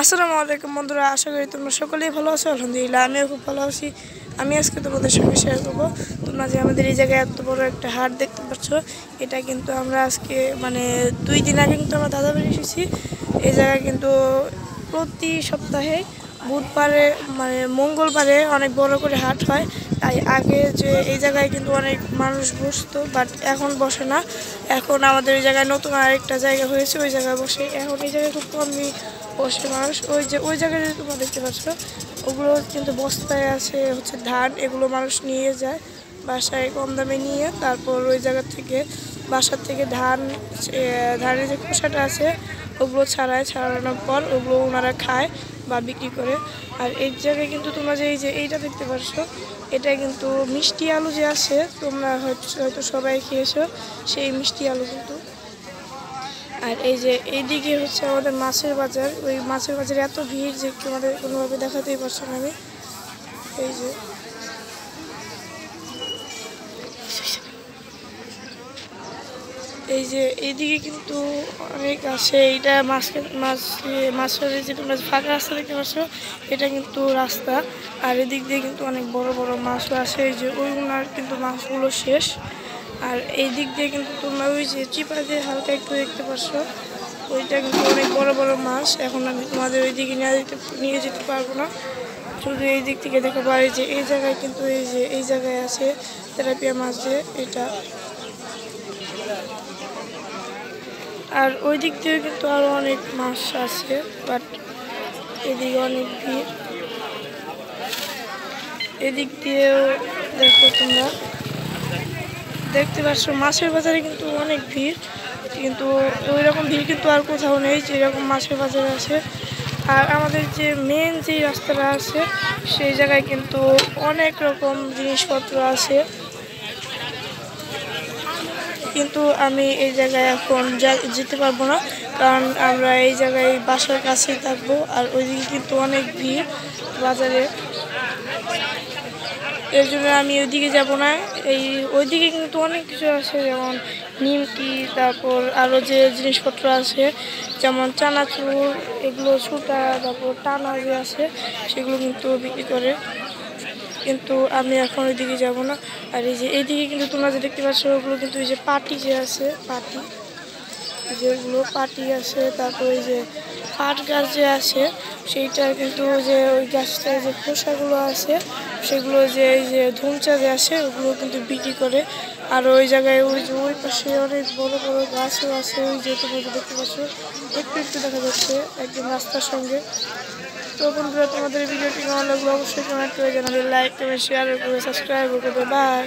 আসসালামু আলাইকুম বন্ধুরা, আশা করি তোমরা সকলেই ভালো আছো। আলহামদুলিল্লাহ আমিও খুব ভালো আছি। আমি আজকে তোমাদের সঙ্গে শেয়ার করবো তোমরা যে আমাদের এই জায়গায় এত বড় একটা হাট দেখতে পাচ্ছ। এটা কিন্তু আমরা আজকে 2 দিন আগে কিন্তু আমরা দাদা বাড়ি এসেছি। এই জায়গায় কিন্তু প্রতি সপ্তাহে বুধবারে মঙ্গলবারে অনেক বড় করে হাট হয়। তাই আগে যে এই জায়গায় কিন্তু অনেক মানুষ বসতো, বাট এখন বসে না। এখন আমাদের এই জায়গায় নতুন আরেকটা জায়গা হয়েছে, ওই জায়গায় বসে। এখন এই জায়গায় খুব কমই বসে মানুষ। ওই জায়গায় যদি তোমরা দেখতে পাচ্ছ, ওগুলো কিন্তু বস্তায় আছে হচ্ছে ধান। এগুলো মানুষ নিয়ে যায় বাসায় কম দামে নিয়ে, তারপর ওই জায়গা থেকে বাসার থেকে ধানের যে খোসাটা আছে ওগুলো ছাড়ানোর পর ওগুলো ওনারা খায় বা বিক্রি করে। আর এই জায়গায় কিন্তু তোমরা যে এইটা দেখতে পাচ্ছ, এটা কিন্তু মিষ্টি আলু যে আছে, তোমরা হয়তো সবাই খেয়েছো সেই মিষ্টি আলু কিন্তু। আর এই যে এইদিকে হচ্ছে আমাদের মাছের বাজার। ওই মাছের বাজারে এত ভিড় যে তোমাদের কোনোভাবে দেখাতেই পারছি না আমি। এই যে এইদিকে কিন্তু অনেক আছে। এইটা মাছের যে তোমরা ফাঁকা রাস্তা দেখতে পাচ্ছ, এটা কিন্তু রাস্তা। আর এদিক দিয়ে কিন্তু অনেক বড় বড় মাছও আছে। এই যে ওইগুলোর কিন্তু মাছগুলো শেষ। আর এই দিক দিয়ে কিন্তু তোমরা ওই যে চিপা দিয়ে হালকা একটু দেখতে পাচ্ছ, ওইটা কিন্তু অনেক বড় বড় মাছ। এখন আমি তোমাদের ওই দিকে নিয়ে যেতে পারবো না, শুধু এই দিক থেকে দেখতে পারি যে এই জায়গায় কিন্তু এই জায়গায় আছে তেলাপিয়া মাছ যে এটা। আর ওই দিক দিয়েও কিন্তু আরো অনেক মাছ আছে, বাট এদিকে অনেক ভিড়। এদিক দিয়েও দেখো, তোমরা দেখতে পাচ্ছ মাছের বাজারে কিন্তু অনেক ভিড়, কিন্তু ওই রকম ভিড় কিন্তু আর কোথাও নেই যেরকম মাছের বাজারে আছে। আর আমাদের যে মেন যে রাস্তাটা আছে সেই জায়গায় কিন্তু অনেক রকম জিনিসপত্র আছে, কিন্তু আমি এই জায়গায় এখন যেতে পারবো না, কারণ আমরা এই জায়গায় বাসার কাছেই থাকবো। আর ওইদিকে কিন্তু অনেক ভিড় বাজারে, এর জন্য আমি ওইদিকে যাব না। ওইদিকে কিন্তু অনেক কিছু আছে, যেমন নিমকি, তারপর আরও যে জিনিসপত্র আছে যেমন চানাচুর, এগুলো সুতা, তারপর টানা যে আছে সেগুলো কিন্তু বিক্রি করে। কিন্তু আমি এখন ওইদিকে যাব না। আর এইদিকে কিন্তু তোমরা যে দেখতে পাচ্ছ, ওগুলো কিন্তু এই যে পাটি যে আছে, যেগুলো পাটি আছে, তারপর এই যে পাট গাছ যে আছে সেইটার কিন্তু যে ওই গাছটার যে খোসাগুলো আছে সেগুলো যে এই যে ধুমচা যে আছে ওগুলো কিন্তু বিক্রি করে। আর ওই জায়গায় ওই পাশে অনেক বড় বড় গাছও আছে। ওই যে তোমরা দেখতে পাচ্ছ, একটু দেখা যাচ্ছে একদম রাস্তার সঙ্গে। তো বন্ধুরা, তোমাদের ভিডিওটি কেমন লাগলো অবশ্যই কমেন্ট করে জানাবে, লাইক করে শেয়ার করে সাবস্ক্রাইব করবে। বাই।